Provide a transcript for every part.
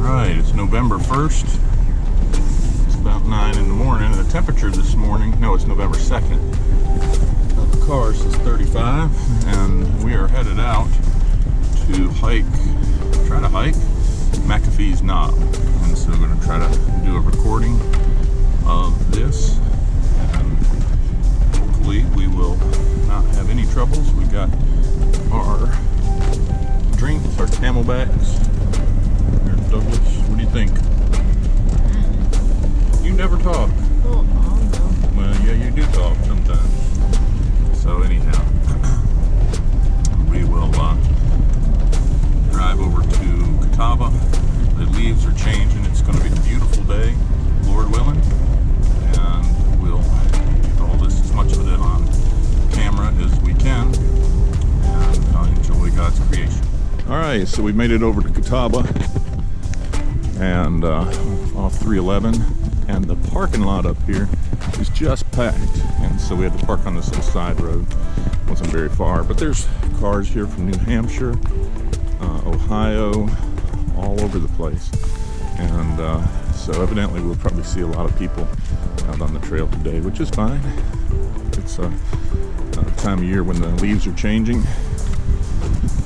Alright, it's November 1st. It's about 9 in the morning. The temperature this morning, no, it's November 2nd. The car says 35, and we are headed out to try to hike McAfee's Knob. And so we're going to try to do a recording of this, and hopefully we will not have any troubles. We got our drinks, our Camelbacks. There's Douglas. What do you think? You never talk. Oh, no. Well, yeah, you do talk sometimes. So anyhow, we will drive over to Catawba. The leaves are changing. It's going to be a beautiful day, Lord willing, and we'll get all this, as much of it on camera as we can, and enjoy God's creation. All right, so we made it over to Catawba and off 311, and the parking lot up here is just packed, and so we had to park on this little side road. Wasn't very far, but there's cars here from New Hampshire, Ohio, all over the place, and so evidently we'll probably see a lot of people out on the trail today, which is fine. It's a time of year when the leaves are changing,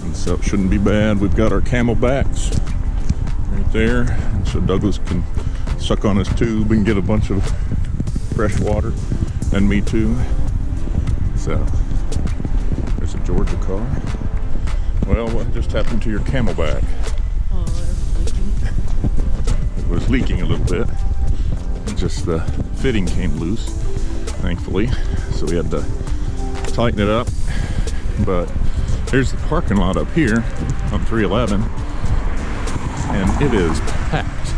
and so it shouldn't be bad. We've got our Camelbacks right there, and so Douglas can suck on his tube and get a bunch of fresh water, and me too. So there's a Georgia car. Well, what just happened to your Camelback? Oh, It was leaking a little bit. Just the fitting came loose, thankfully, so we had to tighten it up. But there's the parking lot up here on 311, and it is packed.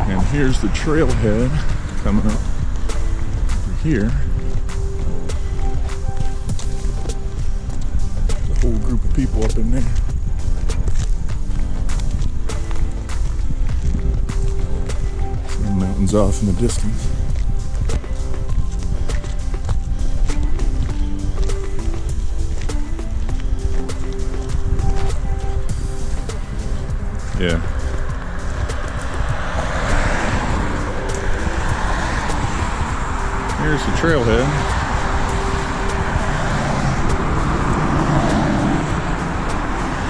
And here's the trailhead coming up over here. There's a whole group of people up in there. The mountains off in the distance. Yeah. Here's the trailhead.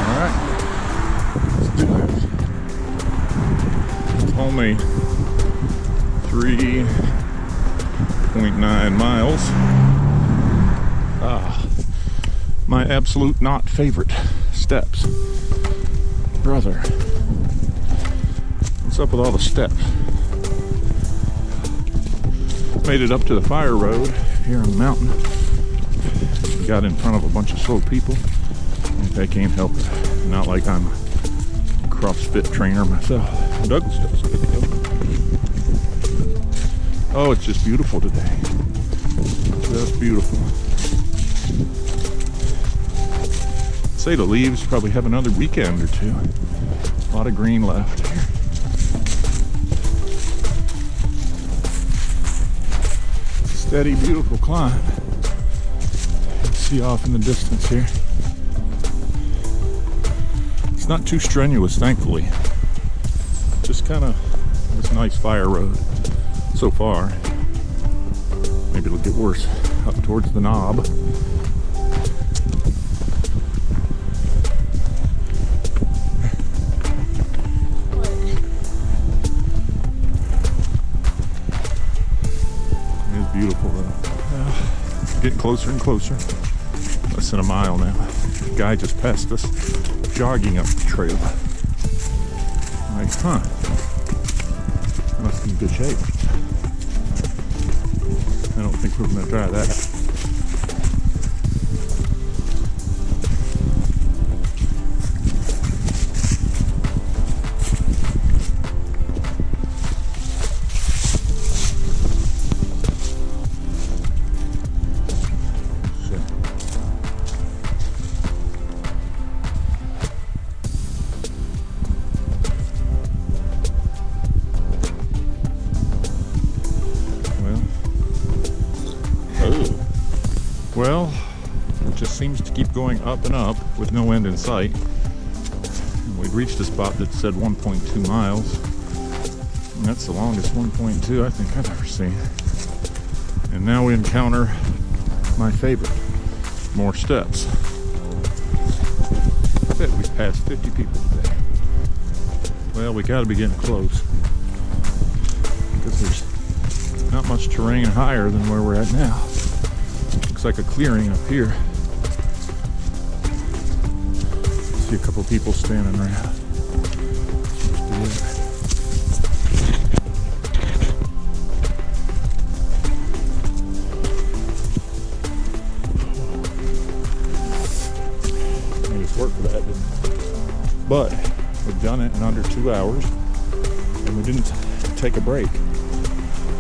Alright, let's do this. It's only 3.9 miles. My absolute not favorite steps. Brother, what's up with all the steps? Made it up to the fire road here on the mountain. Got in front of a bunch of slow people. I can't help it. Not like I'm a CrossFit trainer myself. Douglas does it. Oh, it's just beautiful today. Just beautiful. I'd say the leaves probably have another weekend or two. A lot of green left here. Steady, beautiful climb. You can see off in the distance here. It's not too strenuous, thankfully. Just kind of this nice fire road so far. Maybe it'll get worse up towards the knob. Beautiful though. Getting closer and closer. Less than a mile now. The guy just passed us jogging up the trail. Like, huh. Must be in good shape. I don't think we're gonna try that. just seems to keep going up and up with no end in sight. And we'd reached a spot that said 1.2 miles. And that's the longest 1.2 I think I've ever seen. And now we encounter my favorite, more steps. I bet we've passed 50 people today. Well, we gotta be getting close, because there's not much terrain higher than where we're at now. Looks like a clearing up here. See a couple people standing around. Made us work for that, didn't it? But we've done it in under 2 hours, and we didn't take a break,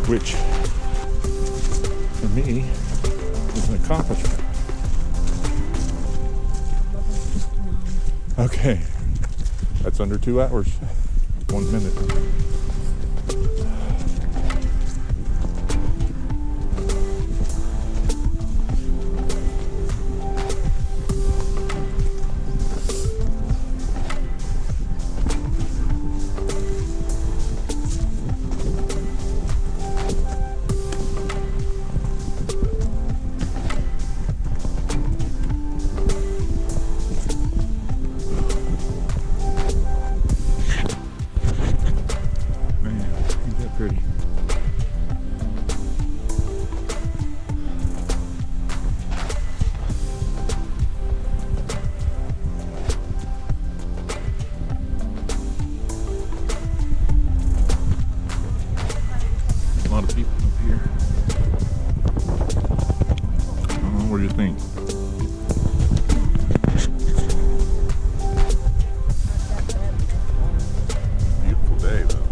which for me is an accomplishment. Okay, that's under 2 hours, 1 minute. Pretty. A lot of people up here. What do you think? Beautiful day though.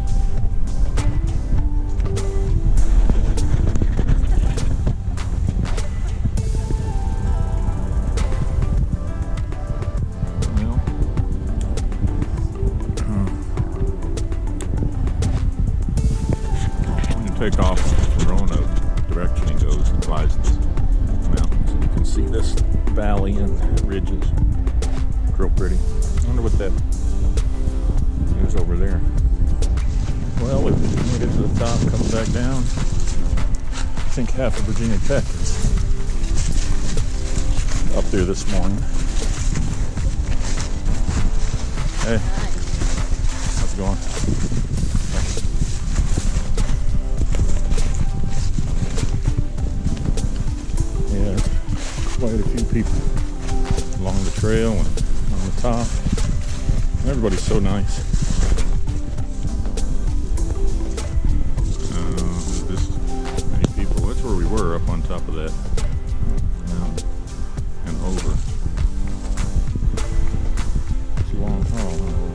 Take off from Roanoke, direction he goes lies in the mountains. You can see this valley and ridges. Real pretty. I wonder what that is over there. Well, we made it to the top, coming back down. I think half of Virginia Tech is up there this morning. Hey, how's it going? Quite a few people along the trail and on the top. Everybody's so nice. Just many people. That's where we were, up on top of that mountain and over. It's a long haul, huh?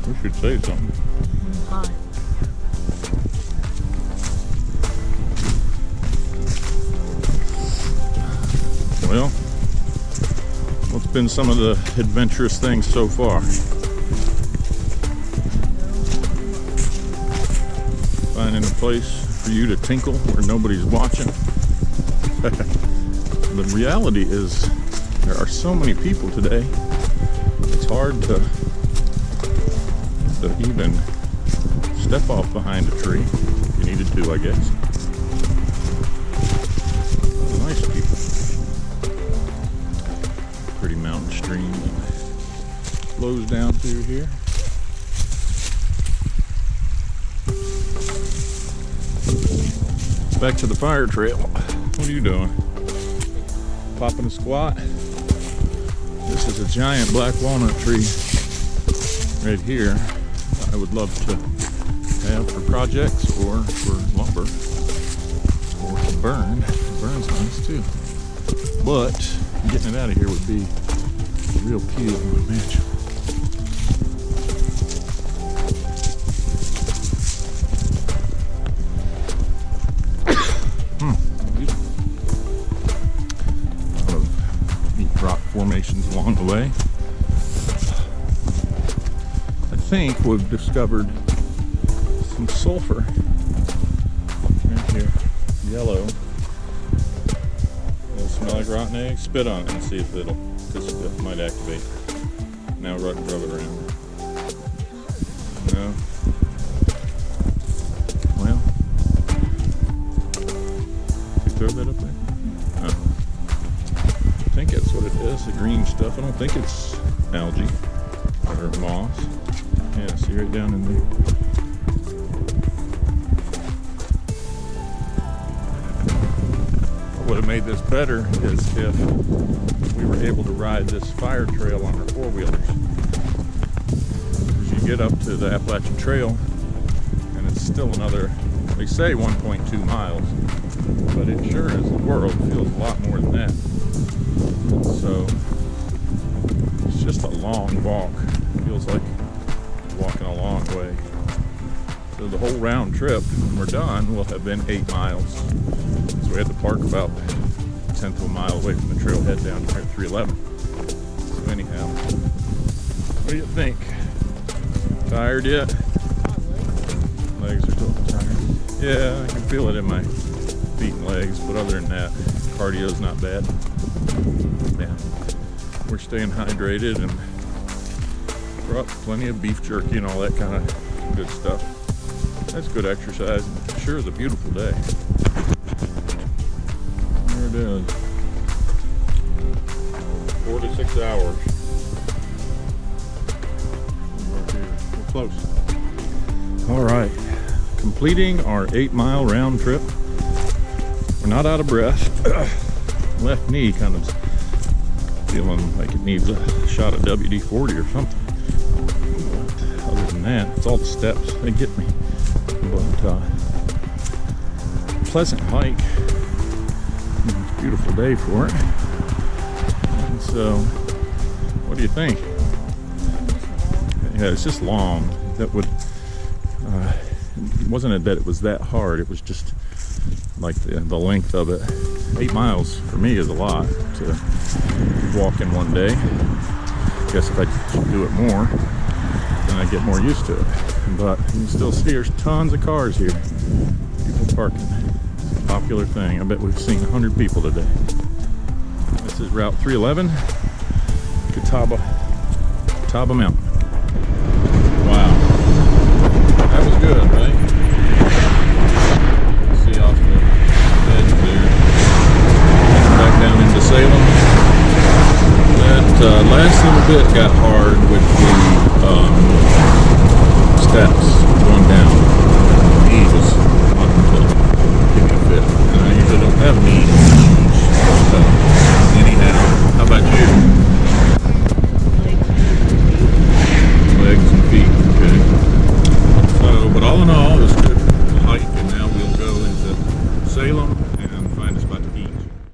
We should say something. Hi. Well, what's been some of the adventurous things so far? Finding a place for you to tinkle where nobody's watching. The reality is there are so many people today, it's hard to even step off behind a tree. If you needed to, I guess. Nice people. Pretty mountain stream that flows down through here. Back to the fire trail. What are you doing? Popping a squat? This is a giant black walnut tree right here. I would love to have for projects or for lumber or to burn. It burns nice too. But getting it out of here would be a real key, I would imagine. A lot of neat rock formations along the way. I think we've discovered some sulfur right here, yellow. Smell like rotten eggs? Spit on it and see if it'll, because it might activate. Now rub it around. No. Well, you throw that up there? Oh. I think that's what it is, the green stuff. I don't think it's algae or moss. Yeah, see right down in there. What would have made this better is if we were able to ride this fire trail on our four-wheelers. As you get up to the Appalachian Trail, and it's still another, they say 1.2 miles, but it sure as the world feels a lot more than that. And so it's just a long walk. It feels like walking a long way. So the whole round trip, when we're done, will have been 8 miles. So we had to park about a tenth of a mile away from the trailhead down here at 311. So anyhow, what do you think? Tired yet? Legs are still tired. Yeah, I can feel it in my feet and legs, but other than that, cardio's not bad. Yeah, we're staying hydrated and we're up plenty of beef jerky and all that kind of good stuff. That's good exercise. Sure is a beautiful day. There it is. 4 to 6 hours. We're close. All right, completing our 8-mile round trip. We're not out of breath. Left knee kind of feeling like it needs a shot of WD-40 or something. But other than that, it's all the steps that get me. But pleasant hike. It's a beautiful day for it. And so, what do you think? Yeah, it's just long. That would wasn't it that it was that hard? It was just like the length of it. 8 miles for me is a lot to walk in one day. I guess if I do it more, then I get more used to it. But you can still see there's tons of cars here. People parking. It's a popular thing. I bet we've seen 100 people today. This is Route 311, Catawba Mountain. Wow. That was good, right? See off the edge there. Back down into Salem. That last little bit got hard with the steps going down. He was wanting to give me a fit. And I usually don't have knees.